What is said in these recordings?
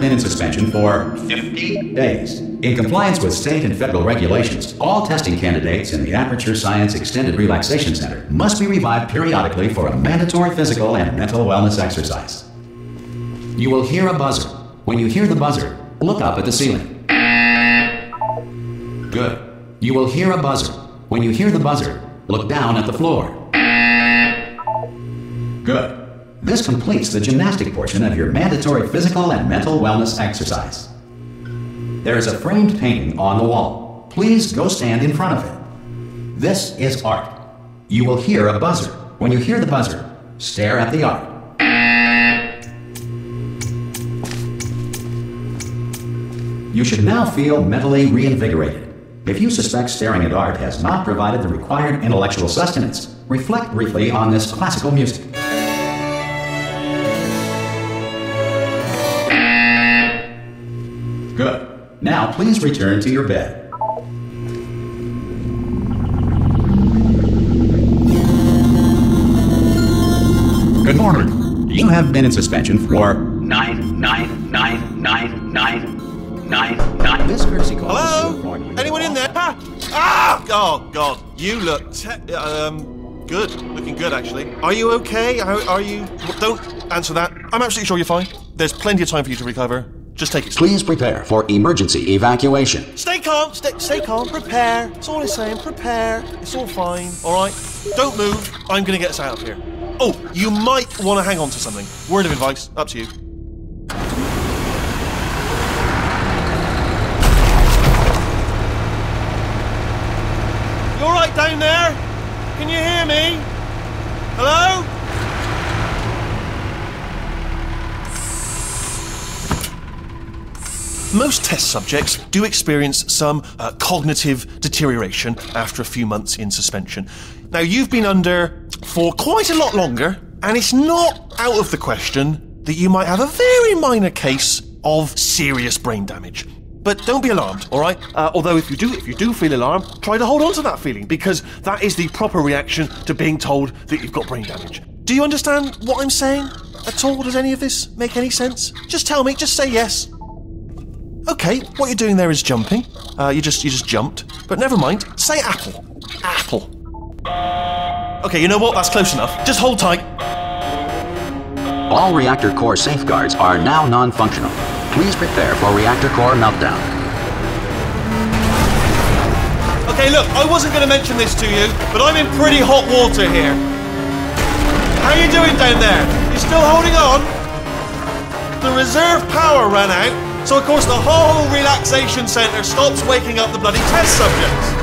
been in suspension for 50 days. In compliance with state and federal regulations, all testing candidates in the Aperture Science Extended Relaxation Center must be revived periodically for a mandatory physical and mental wellness exercise. You will hear a buzzer. When you hear the buzzer, look up at the ceiling. Good. You will hear a buzzer. When you hear the buzzer, look down at the floor. Good. This completes the gymnastic portion of your mandatory physical and mental wellness exercise. There is a framed painting on the wall. Please go stand in front of it. This is art. You will hear a buzzer. When you hear the buzzer, stare at the art. You should now feel mentally reinvigorated. If you suspect staring at art has not provided the required intellectual sustenance, reflect briefly on this classical music. Good. Now please return to your bed. Good morning. You have been in suspension for 9999999. This courtesy call. Hello? Anyone in there? Ah! Oh God, you look good. Looking good, actually. Are you okay? Are you? Don't answer that. I'm absolutely sure you're fine. There's plenty of time for you to recover. Just take it slow. Please prepare for emergency evacuation. Stay calm. Stay calm. Prepare. That's all I'm saying. Prepare. It's all fine. All right. Don't move. I'm gonna get us out of here. Oh, you might want to hang on to something. Word of advice. Up to you. You all right down there? Can you hear me? Hello? Most test subjects do experience some cognitive deterioration after a few months in suspension. Now, you've been under for quite a lot longer, and it's not out of the question that you might have a very minor case of serious brain damage. But don't be alarmed, all right? Although if you do feel alarmed, try to hold on to that feeling, because that is the proper reaction to being told that you've got brain damage. Do you understand what I'm saying at all? Does any of this make any sense? Just tell me, just say yes. Okay, what you're doing there is jumping. You just jumped. But never mind. Say apple. Apple. Okay, you know what? That's close enough. Just hold tight. All reactor core safeguards are now non-functional. Please prepare for reactor core meltdown. Okay, look, I wasn't going to mention this to you, but I'm in pretty hot water here. How you doing down there? You still holding on? The reserve power ran out. So, of course, the whole relaxation centre stops waking up the bloody test subjects.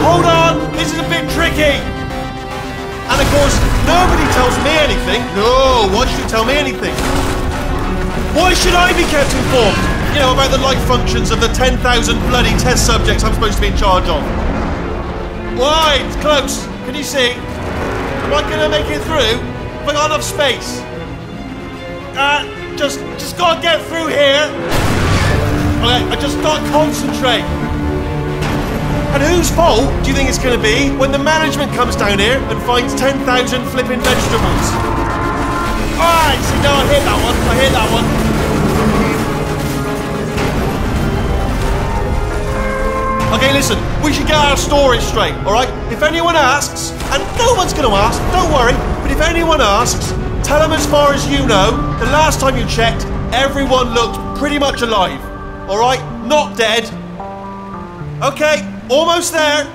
Hold on, this is a bit tricky. And, of course, nobody tells me anything. No, why should you tell me anything? Why should I be kept informed? You know, about the life functions of the 10,000 bloody test subjects I'm supposed to be in charge of. Why? It's close. Can you see? Am I going to make it through? Have I got enough space? Just gotta get through here. Okay, I just gotta concentrate. And whose fault do you think it's gonna be when the management comes down here and finds 10,000 flipping vegetables? Alright, see, no, I hit that one. Okay, listen, we should get our story straight, alright? If anyone asks, and no one's gonna ask, don't worry, but if anyone asks, tell them as far as you know, the last time you checked, everyone looked pretty much alive. Alright? Not dead. Okay, almost there.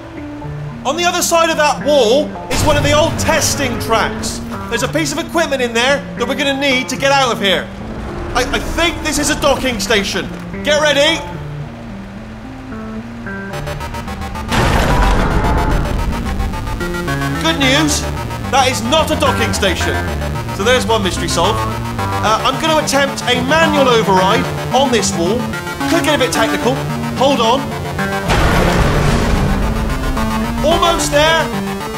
On the other side of that wall is one of the old testing tracks. There's a piece of equipment in there that we're going to need to get out of here. I think this is a docking station. Get ready. Good news, that is not a docking station. So there's one mystery solved. I'm going to attempt a manual override on this wall. Could get a bit technical. Hold on. Almost there.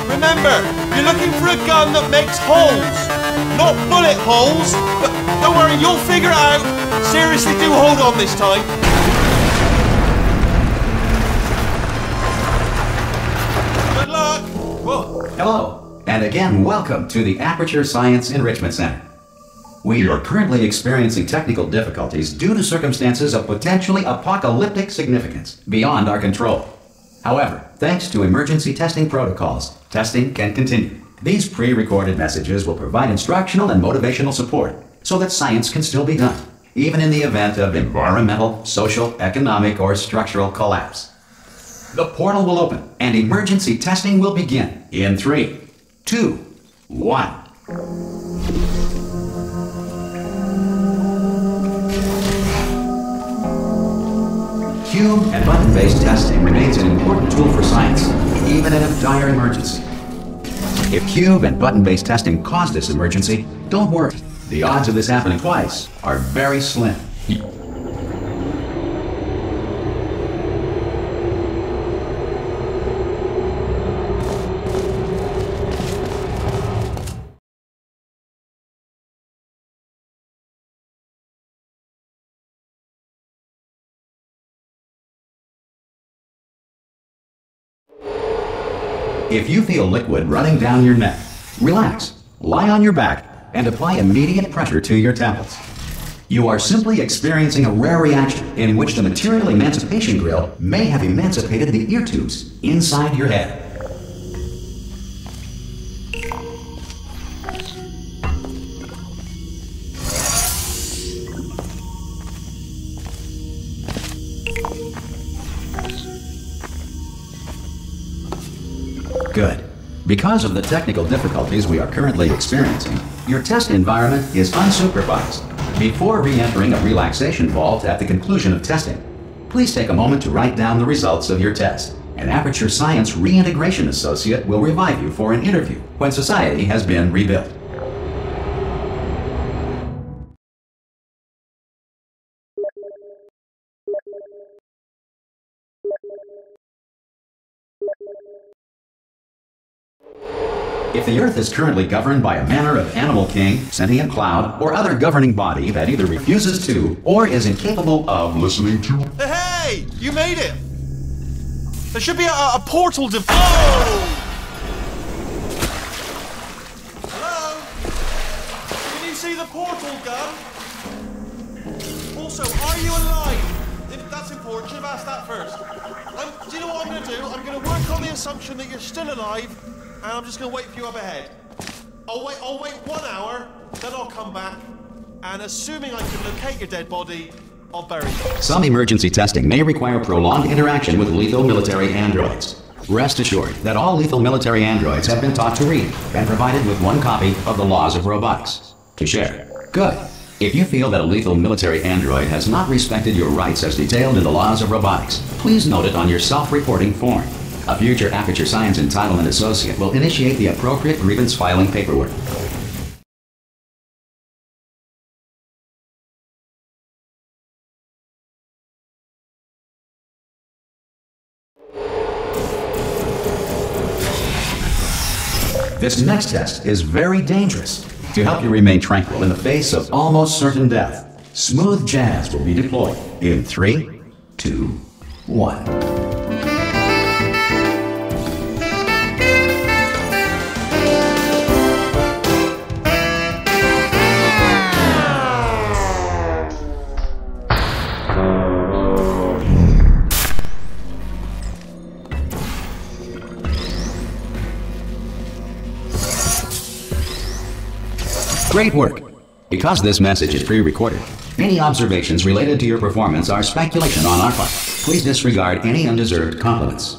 Remember, you're looking for a gun that makes holes. Not bullet holes, but don't worry, you'll figure it out. Seriously, do hold on this time. Good luck. Whoa. Hello, and again, welcome to the Aperture Science Enrichment Center. We are currently experiencing technical difficulties due to circumstances of potentially apocalyptic significance beyond our control. However, thanks to emergency testing protocols, testing can continue. These pre-recorded messages will provide instructional and motivational support so that science can still be done, even in the event of environmental, social, economic, or structural collapse. The portal will open and emergency testing will begin in 3, 2, 1. Cube and button-based testing remains an important tool for science, even in a dire emergency. If cube and button-based testing caused this emergency, don't worry. The odds of this happening twice are very slim. If you feel liquid running down your neck, relax, lie on your back, and apply immediate pressure to your temples. You are simply experiencing a rare reaction in which the material emancipation grill may have emancipated the ear tubes inside your head. Good. Because of the technical difficulties we are currently experiencing, your test environment is unsupervised. Before re-entering a relaxation vault at the conclusion of testing, please take a moment to write down the results of your test. An Aperture Science Reintegration Associate will revive you for an interview when society has been rebuilt. If the Earth is currently governed by a manner of animal king, sentient cloud, or other governing body that either refuses to or is incapable of listening to... Hey! You made it! There should be a portal to... Oh! Hello? Can you see the portal gun? Also, are you alive? If that's important, should have asked that first. Do you know what I'm going to do? I'm going to work on the assumption that you're still alive, and I'm just going to wait for you up ahead. I'll wait 1 hour, then I'll come back, and assuming I can locate your dead body, I'll bury you. Some emergency testing may require prolonged interaction with lethal military androids. Rest assured that all lethal military androids have been taught to read and provided with 1 copy of the Laws of Robotics to share. Good. If you feel that a lethal military android has not respected your rights as detailed in the Laws of Robotics, please note it on your self-reporting form. A future Aperture Science Entitlement Associate will initiate the appropriate grievance filing paperwork. This next test is very dangerous. To help you remain tranquil in the face of almost certain death, smooth jazz will be deployed in 3, 2, 1. Great work! Because this message is pre-recorded, any observations related to your performance are speculation on our part. Please disregard any undeserved compliments.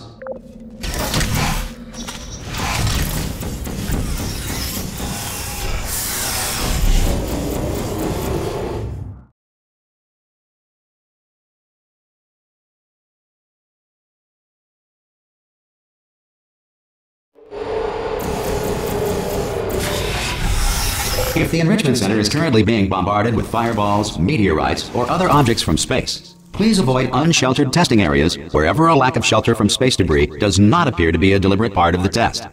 If the Enrichment Center is currently being bombarded with fireballs, meteorites, or other objects from space, please avoid unsheltered testing areas wherever a lack of shelter from space debris does not appear to be a deliberate part of the test.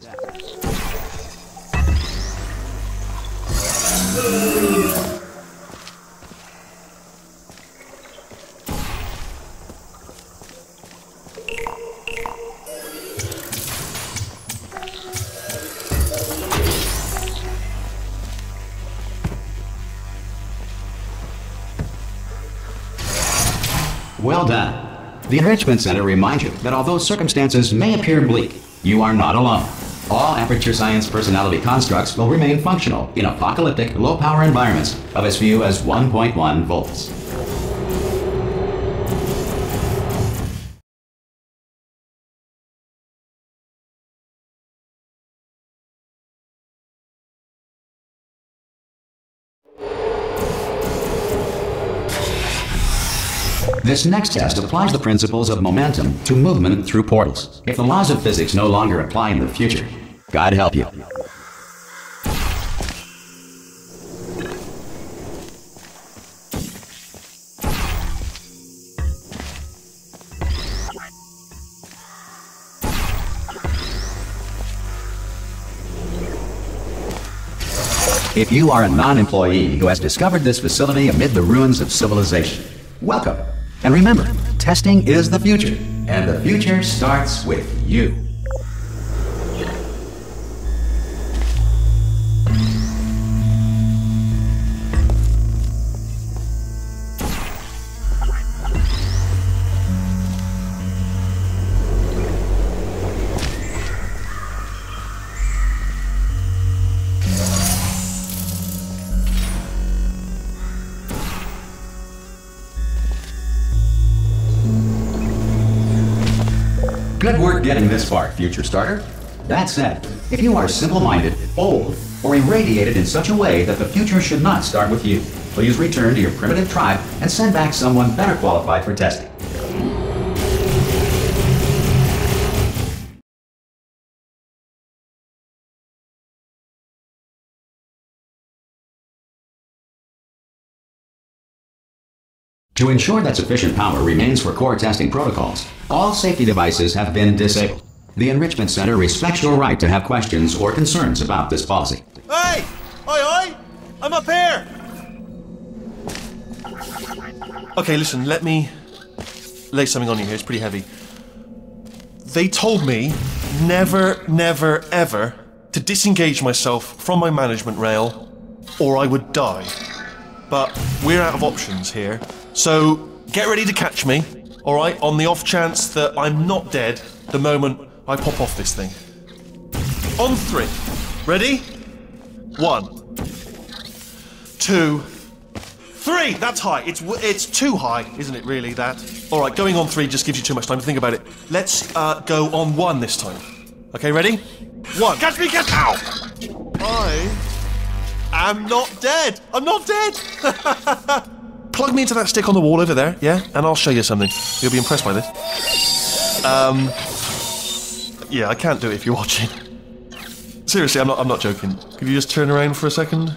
Well done. The Enrichment Center reminds you that although circumstances may appear bleak, you are not alone. All Aperture Science personality constructs will remain functional in apocalyptic, low-power environments of as few as 1.1 volts. This next test applies the principles of momentum to movement through portals. If the laws of physics no longer apply in the future, God help you. If you are a non-employee who has discovered this facility amid the ruins of civilization, welcome. And remember, testing is the future, and the future starts with you. Good work getting this far, future starter. That said, if you are simple-minded, old, or irradiated in such a way that the future should not start with you, please return to your primitive tribe and send back someone better qualified for testing. To ensure that sufficient power remains for core testing protocols, all safety devices have been disabled. The Enrichment Center respects your right to have questions or concerns about this policy. Hey! Oi! I'm up here! Okay, listen, let me lay something on you here. It's pretty heavy. They told me never, never, ever to disengage myself from my management rail or I would die. But we're out of options here. So, get ready to catch me, alright, on the off chance that I'm not dead the moment I pop off this thing. On 3. Ready? 1, 2, 3! That's high. It's too high, isn't it, really, that? Alright, going on 3 just gives you too much time to think about it. Let's go on 1 this time. Okay, ready? 1. Catch me, catch! Ow! I'm not dead! I'm not dead! Plug me into that stick on the wall over there, yeah? And I'll show you something. You'll be impressed by this. Yeah, I can't do it if you're watching. Seriously, I'm not joking. Could you just turn around for a second?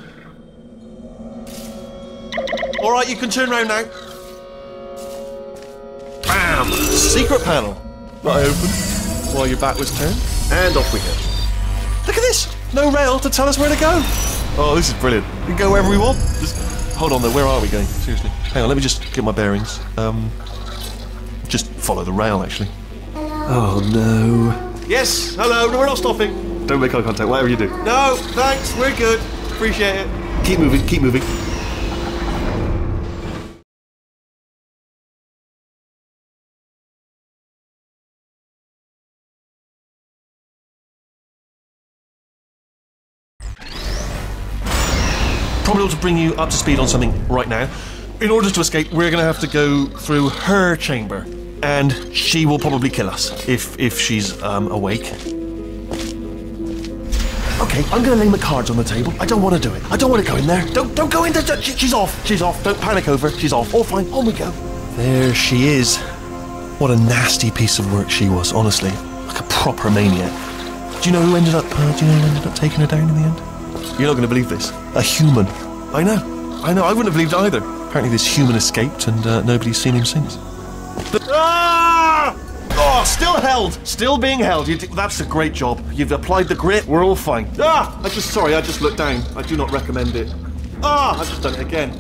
Alright, you can turn around now. Bam! Secret panel. That I opened while your back was turned. And off we go. Look at this! No rail to tell us where to go. Oh, this is brilliant. We can go wherever we want. Just hold on though, where are we going? Seriously. Hang on, let me just get my bearings. Just follow the rail, actually. Oh no. Yes, hello, no, we're not stopping. Don't make eye contact, whatever you do. No, thanks, we're good. Appreciate it. Keep moving, keep moving. Probably ought to bring you up to speed on something right now. In order to escape, we're going to have to go through her chamber, and she will probably kill us if she's awake. Okay, I'm going to lay my cards on the table. I don't want to do it. I don't want to go in there. Don't go in there. She's off. She's off. Don't panic over. She's off. All fine. On we go. There she is. What a nasty piece of work she was. Honestly, like a proper maniac. Do you know who ended up? Taking her down in the end? You're not going to believe this. A human. I know. I wouldn't have believed either. Apparently this human escaped and nobody's seen him since. Ah! Oh, still held. Still being held. That's a great job. You've applied the grit. We're all fine. Ah! I just looked down. I do not recommend it. Ah! I've just done it again.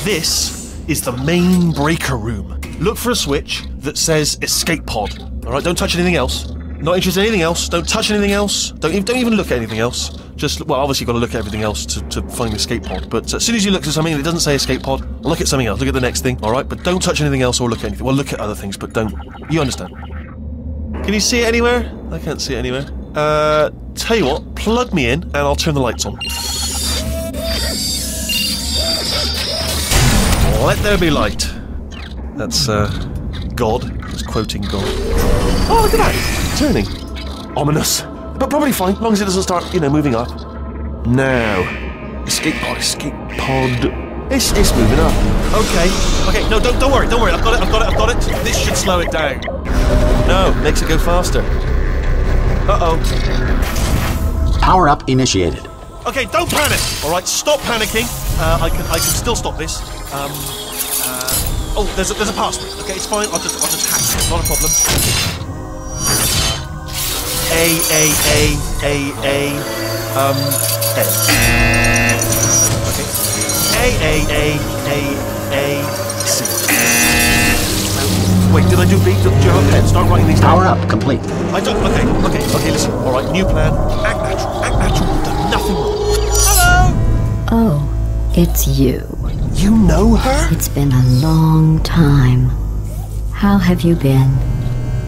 This is the main breaker room. Look for a switch that says escape pod. Alright, don't touch anything else. Not interested in anything else. Don't touch anything else. Don't even look at anything else. just, well, obviously you've got to look at everything else to find the escape pod, but as soon as you look at something and it doesn't say escape pod, look at something else, look at the next thing, alright? But don't touch anything else or look at anything. Well, look at other things, but don't. You understand? Can you see it anywhere? I can't see it anywhere. Tell you what, plug me in and I'll turn the lights on. Let there be light. That's, God. He's quoting God. Oh, look at that! Turning. Ominous. But probably fine, as long as it doesn't start, moving up. Now. Escape pod. It's moving up. Okay, no, don't worry. I've got it. This should slow it down. No, makes it go faster. Uh-oh. Power up initiated. Okay, don't panic! Alright, stop panicking. I can still stop this. Oh, there's a password. Okay, it's fine. I'll just hack it. Not a problem. A. Okay. C. Wait, did I do B? Do you have a pen? Start writing these down. Power up complete. I don't. Okay. Listen. All right, new plan. Act natural. You've done nothing wrong. Hello. Oh, it's you. You know her? It's been a long time. How have you been?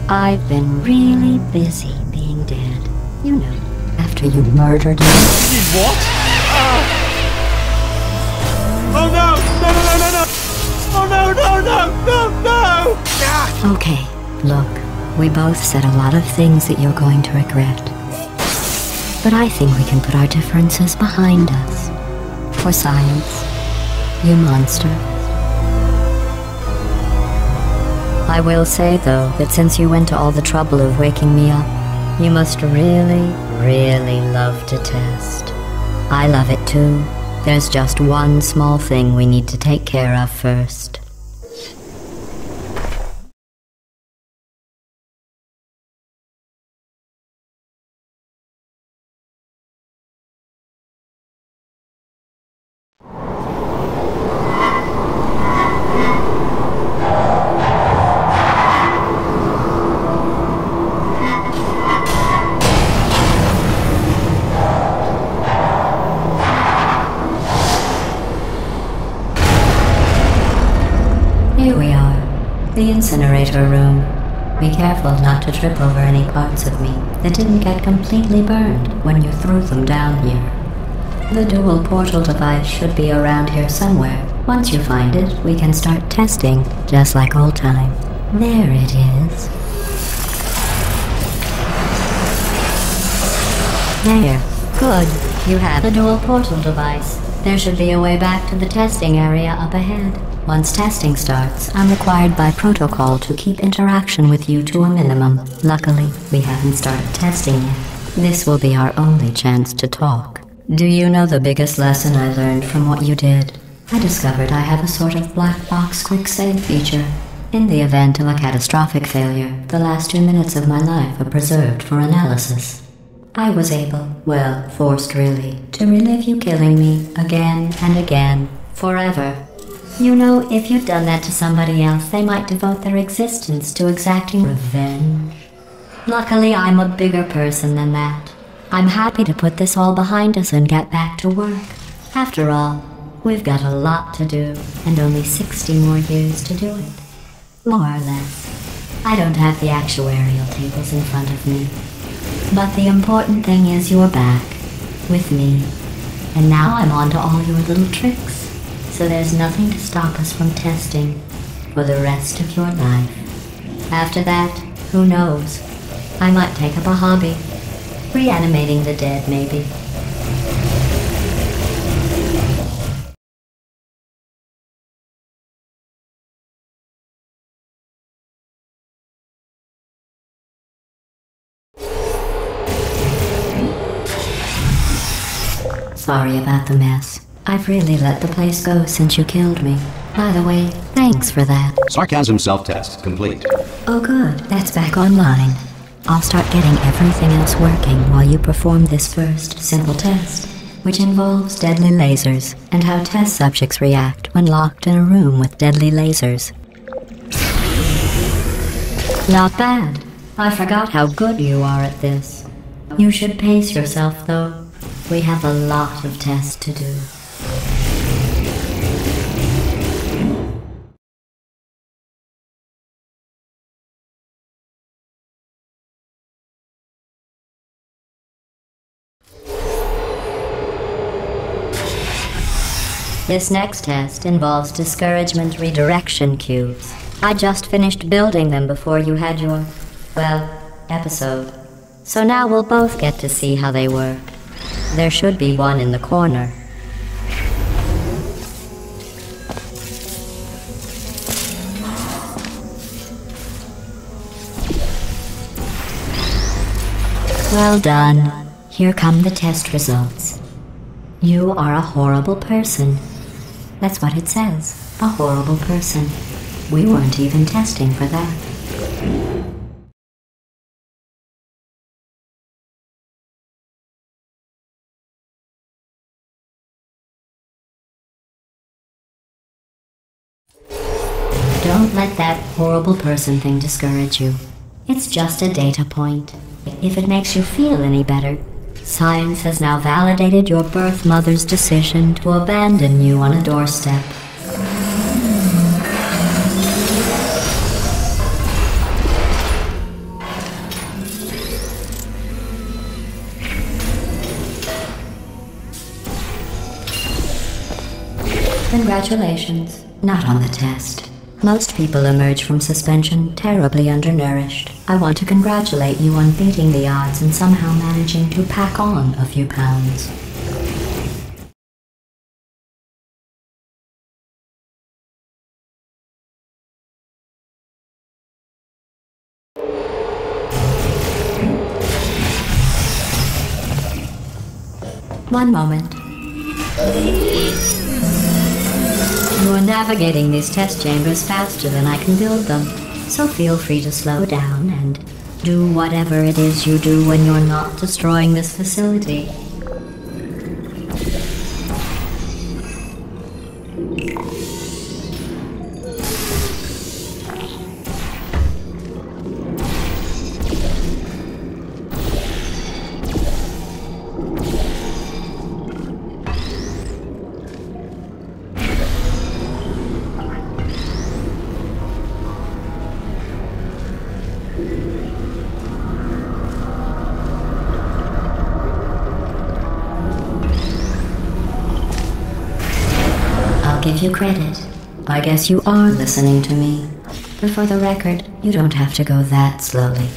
I've been really busy being dead. You know, after you murdered me. You what? Oh no! Oh no! Okay, look, we both said a lot of things that you're going to regret. But I think we can put our differences behind us. For science. You monster. I will say, though, that since you went to all the trouble of waking me up, you must really, really love to test. I love it too. There's just one small thing we need to take care of first. Here we are, the incinerator room. Be careful not to trip over any parts of me that didn't get completely burned when you threw them down here. The dual portal device should be around here somewhere. Once you find it, we can start testing, just like old time. There it is. There. Good. You have the dual portal device. There should be a way back to the testing area up ahead. Once testing starts, I'm required by protocol to keep interaction with you to a minimum. Luckily, we haven't started testing yet. This will be our only chance to talk. Do you know the biggest lesson I learned from what you did? I discovered I have a sort of black box quick save feature. In the event of a catastrophic failure, the last 2 minutes of my life are preserved for analysis. I was able, well, forced really, to relive you killing me again and again, forever. You know, if you'd done that to somebody else, they might devote their existence to exacting revenge. Luckily, I'm a bigger person than that. I'm happy to put this all behind us and get back to work. After all, we've got a lot to do, and only 60 more years to do it. More or less. I don't have the actuarial tables in front of me. But the important thing is you're back, with me. And now I'm on to all your little tricks. So there's nothing to stop us from testing for the rest of your life. After that, who knows? I might take up a hobby. Reanimating the dead, maybe. Sorry about the mess. I've really let the place go since you killed me. By the way, thanks for that. Sarcasm self-test complete. Oh good, that's back online. I'll start getting everything else working while you perform this first simple test, which involves deadly lasers and how test subjects react when locked in a room with deadly lasers. Not bad. I forgot how good you are at this. You should pace yourself, though. We have a lot of tests to do. This next test involves discouragement redirection cubes. I just finished building them before you had your, well, episode. So now we'll both get to see how they work. There should be one in the corner. Well done. Here come the test results. You are a horrible person. That's what it says. A horrible person. We weren't even testing for that. Don't let that horrible person thing discourage you. It's just a data point. If it makes you feel any better, science has now validated your birth mother's decision to abandon you on a doorstep. Congratulations. Not on the test. Most people emerge from suspension terribly undernourished. I want to congratulate you on beating the odds and somehow managing to pack on a few pounds. One moment. You are navigating these test chambers faster than I can build them, so feel free to slow down and do whatever it is you do when you're not destroying this facility. Give you credit. I guess you are listening to me. But for the record, you don't have to go that slowly.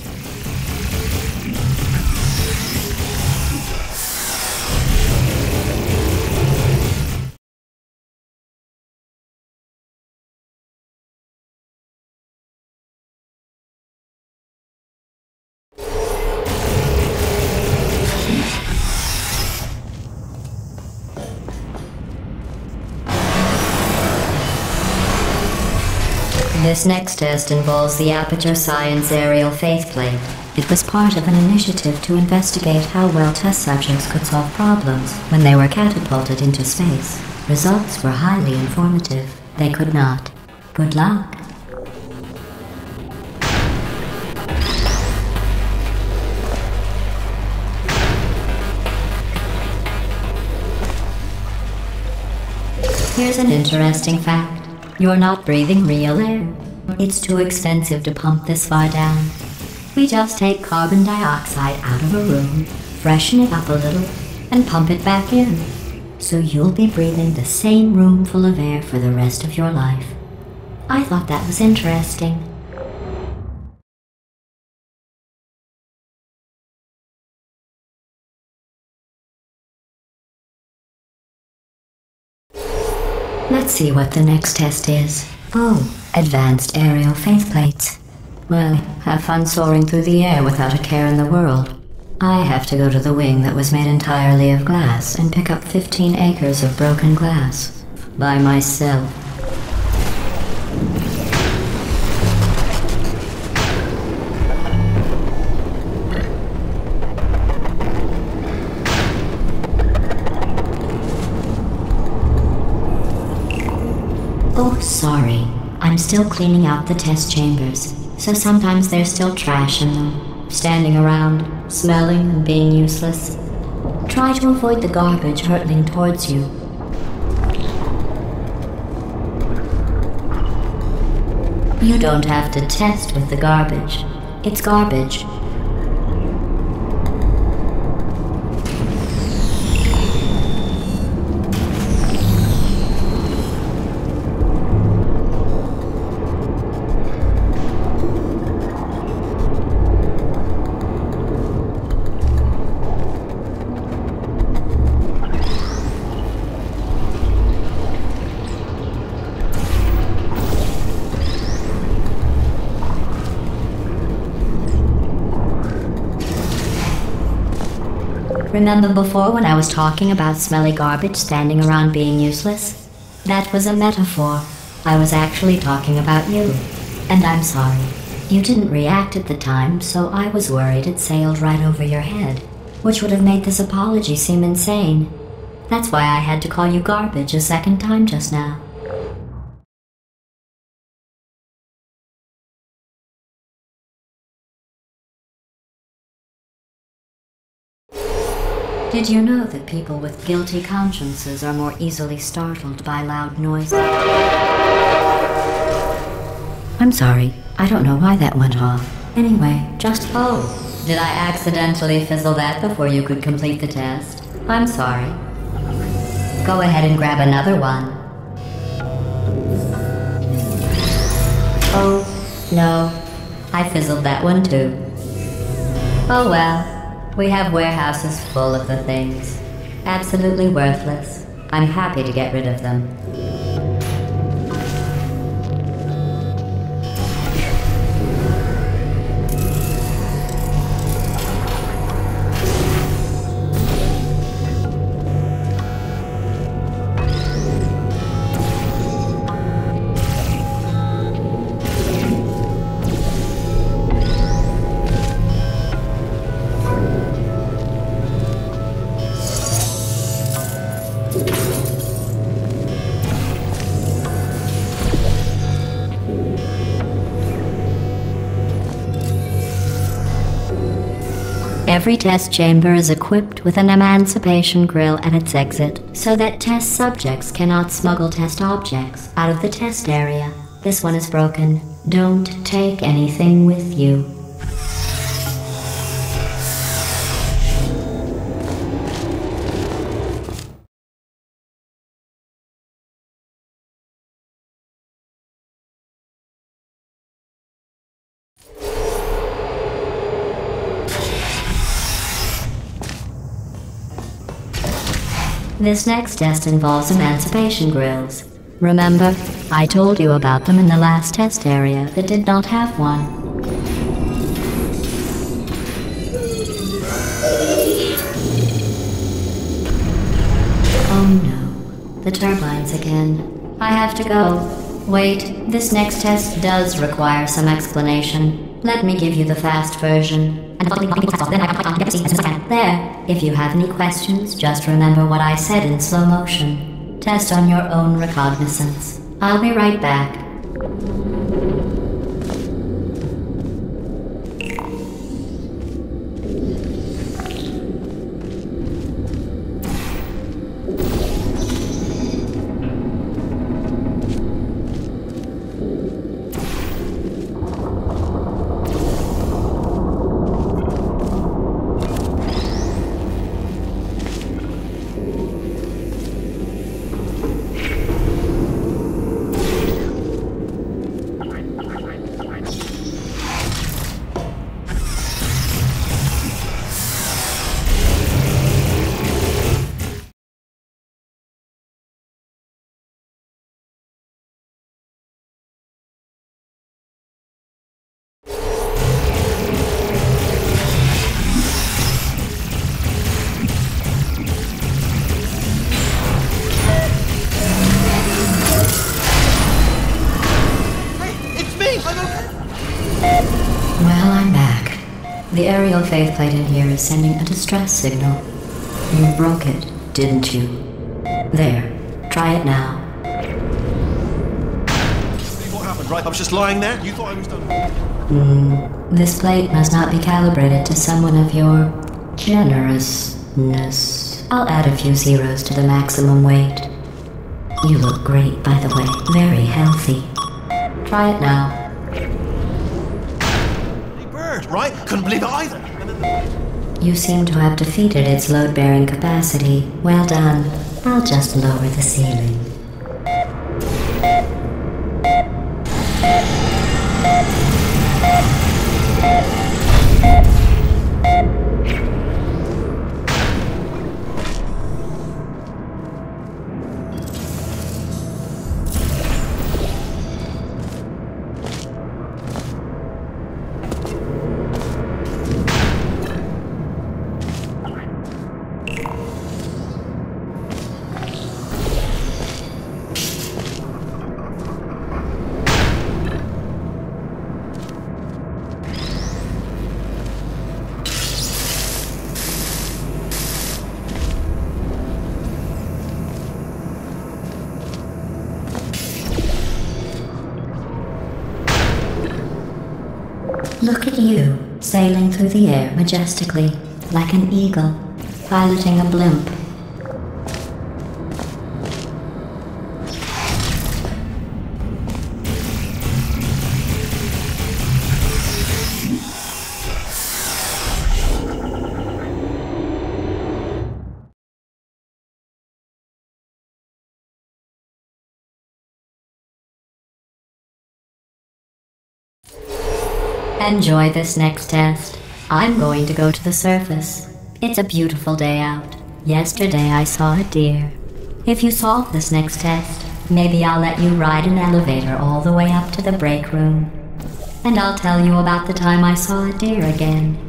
This next test involves the Aperture Science Aerial Faceplate. It was part of an initiative to investigate how well test subjects could solve problems when they were catapulted into space. Results were highly informative. They could not. Good luck. Here's an interesting fact. You're not breathing real air. It's too expensive to pump this far down. We just take carbon dioxide out of a room, freshen it up a little, and pump it back in. So you'll be breathing the same room full of air for the rest of your life. I thought that was interesting. Let's see what the next test is. Oh, advanced aerial faceplates. Well, have fun soaring through the air without a care in the world. I have to go to the wing that was made entirely of glass and pick up 15 acres of broken glass. By myself. Oh, sorry. I'm still cleaning out the test chambers, so sometimes there's still trash in them, standing around, smelling and being useless. Try to avoid the garbage hurtling towards you. You don't have to test with the garbage. It's garbage. Remember before when I was talking about smelly garbage standing around being useless? That was a metaphor. I was actually talking about you. And I'm sorry. You didn't react at the time, so I was worried it sailed right over your head, which would have made this apology seem insane. That's why I had to call you garbage a second time just now. Did you know that people with guilty consciences are more easily startled by loud noises? I'm sorry, I don't know why that went off. Anyway, oh, did I accidentally fizzle that before you could complete the test? I'm sorry. Go ahead and grab another one. Oh, no, I fizzled that one too. Oh well. We have warehouses full of the things. Absolutely worthless. I'm happy to get rid of them. Every test chamber is equipped with an emancipation grill at its exit, so that test subjects cannot smuggle test objects out of the test area. This one is broken. Don't take anything with you. This next test involves emancipation grills. Remember, I told you about them in the last test area that did not have one. Oh no, the turbines again. I have to go. Wait, this next test does require some explanation. Let me give you the fast version. There, if you have any questions, just remember what I said in slow motion. Test on your own recognizance. I'll be right back. Well, I'm back. The aerial faith plate in here is sending a distress signal. You broke it, didn't you? There. Try it now. What happened, right? I was just lying there? You thought I was done? This plate must not be calibrated to someone of your generous I'll add a few zeros to the maximum weight. You look great, by the way. Very healthy. Try it now. Big bird, right? Couldn't believe it either. You seem to have defeated its load-bearing capacity. Well done. I'll just lower the ceiling. Look at you, sailing through the air majestically, like an eagle, piloting a blimp. Enjoy this next test. I'm going to go to the surface. It's a beautiful day out. Yesterday I saw a deer. If you solve this next test, maybe I'll let you ride an elevator all the way up to the break room. And I'll tell you about the time I saw a deer again.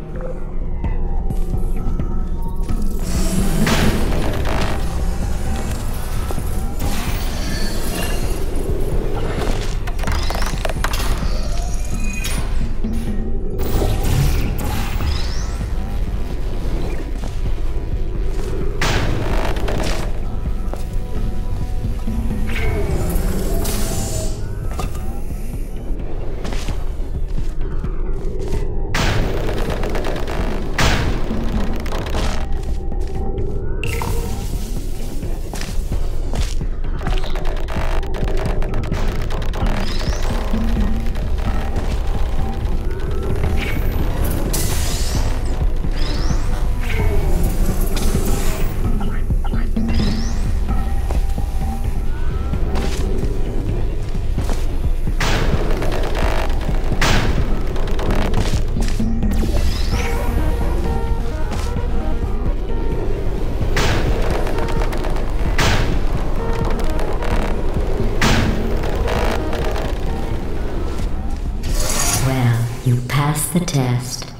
You passed the test.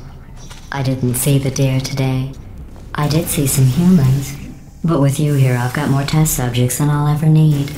I didn't see the deer today. I did see some humans. But with you here, I've got more test subjects than I'll ever need.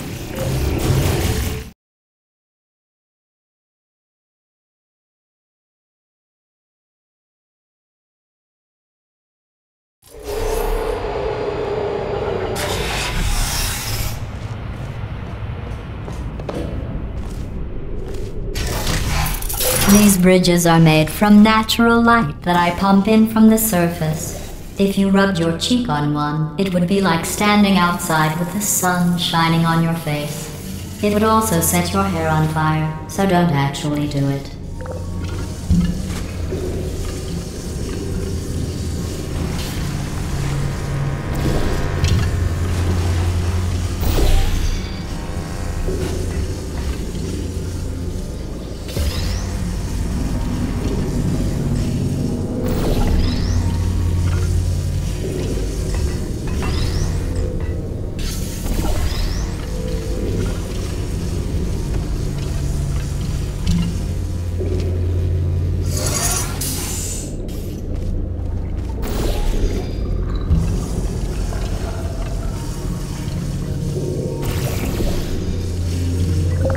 These bridges are made from natural light that I pump in from the surface. If you rubbed your cheek on one, it would be like standing outside with the sun shining on your face. It would also set your hair on fire, so don't actually do it.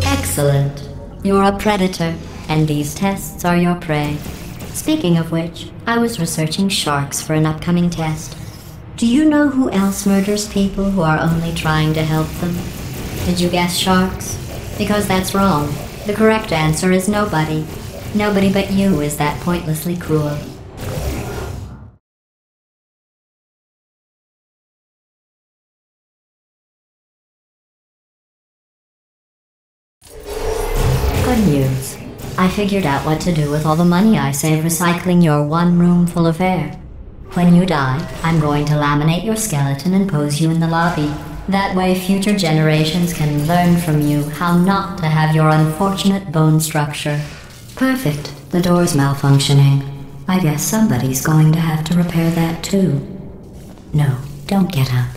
Excellent. You're a predator, and these tests are your prey. Speaking of which, I was researching sharks for an upcoming test. Do you know who else murders people who are only trying to help them? Did you guess sharks? Because that's wrong. The correct answer is nobody. Nobody but you is that pointlessly cruel. Good news. I figured out what to do with all the money I save recycling your one room full of air. When you die, I'm going to laminate your skeleton and pose you in the lobby. That way future generations can learn from you how not to have your unfortunate bone structure. Perfect. The door's malfunctioning. I guess somebody's going to have to repair that too. No, don't get up.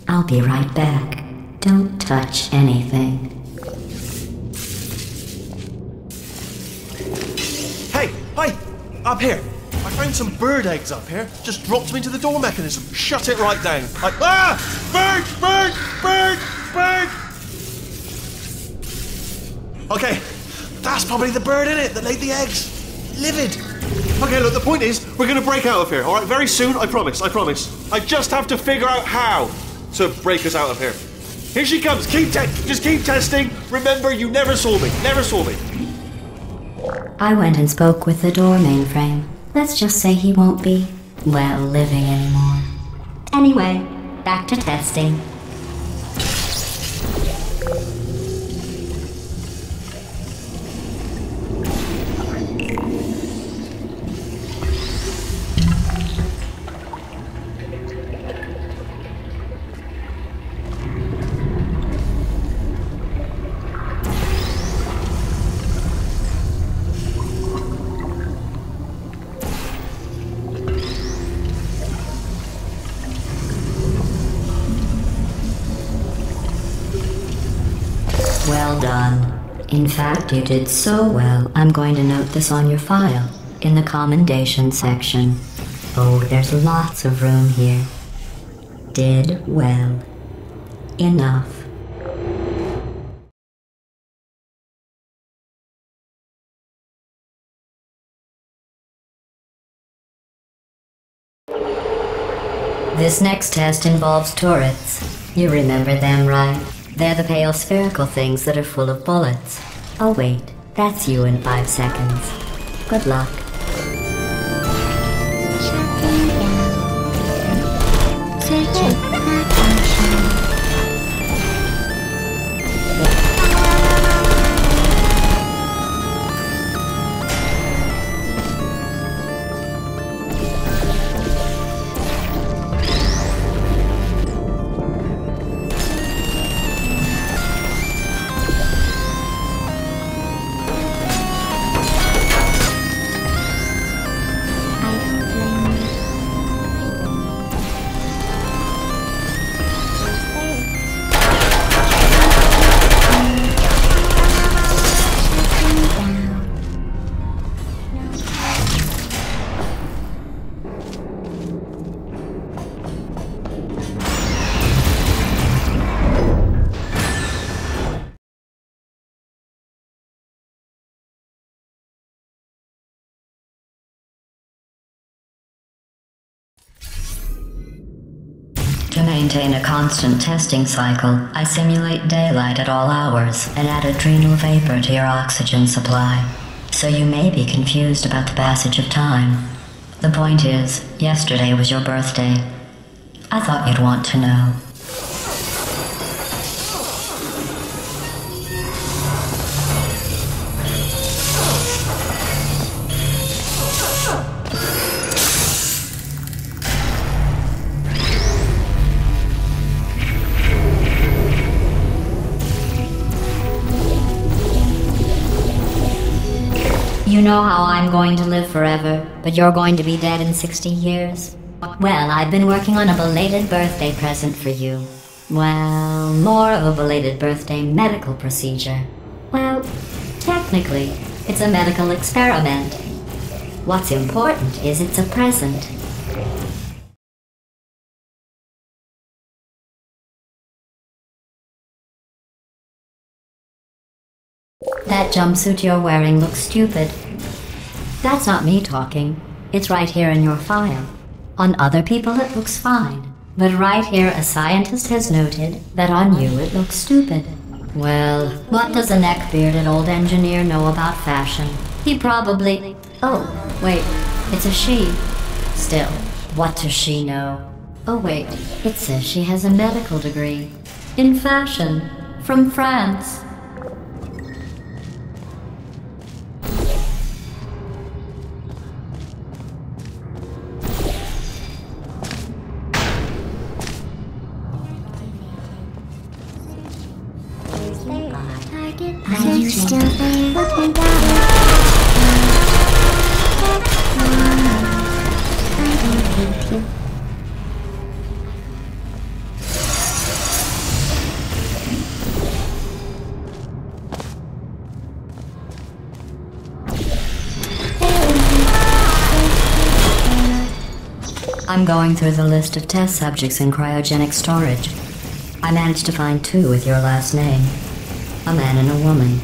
I'll be right back. Don't touch anything. Hey, hi! Up here! I found some bird eggs up here. Just dropped them into the door mechanism. Shut it right down. Bird! Bird! Bird! Bird! Okay, that's probably the bird in it that laid the eggs. Livid. Okay, look, the point is, we're gonna break out of here, alright? Very soon, I promise. I just have to figure out how to break us out of here. Here she comes. Just keep testing. Remember, you never saw me. I went and spoke with the door mainframe. Let's just say he won't be, well, living anymore. Anyway, back to testing. Well done. In fact, you did so well, I'm going to note this on your file, in the commendation section. Oh, there's lots of room here. Did well. Enough. This next test involves turrets. You remember them, right? They're the pale spherical things that are full of bullets. Oh wait, that's you in 5 seconds. Good luck. Shutting down. Switching malfunction. To maintain a constant testing cycle, I simulate daylight at all hours and add adrenal vapor to your oxygen supply. So you may be confused about the passage of time. The point is, yesterday was your birthday. I thought you'd want to know. You know how I'm going to live forever, but you're going to be dead in 60 years? Well, I've been working on a belated birthday present for you. Well, more of a belated birthday medical procedure. Well, technically, it's a medical experiment. What's important is it's a present. That jumpsuit you're wearing looks stupid. That's not me talking. It's right here in your file. On other people it looks fine. But right here a scientist has noted that on you it looks stupid. Well, what does a neck-bearded old engineer know about fashion? He probably... Oh, wait, it's a she. Still, what does she know? Oh wait, it says she has a medical degree. In fashion. From France. Are you still there? Let me down. I don't hate you. I'm going through the list of test subjects in cryogenic storage. I managed to find 2 with your last name. A man and a woman.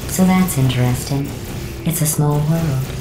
So that's interesting. It's a small world.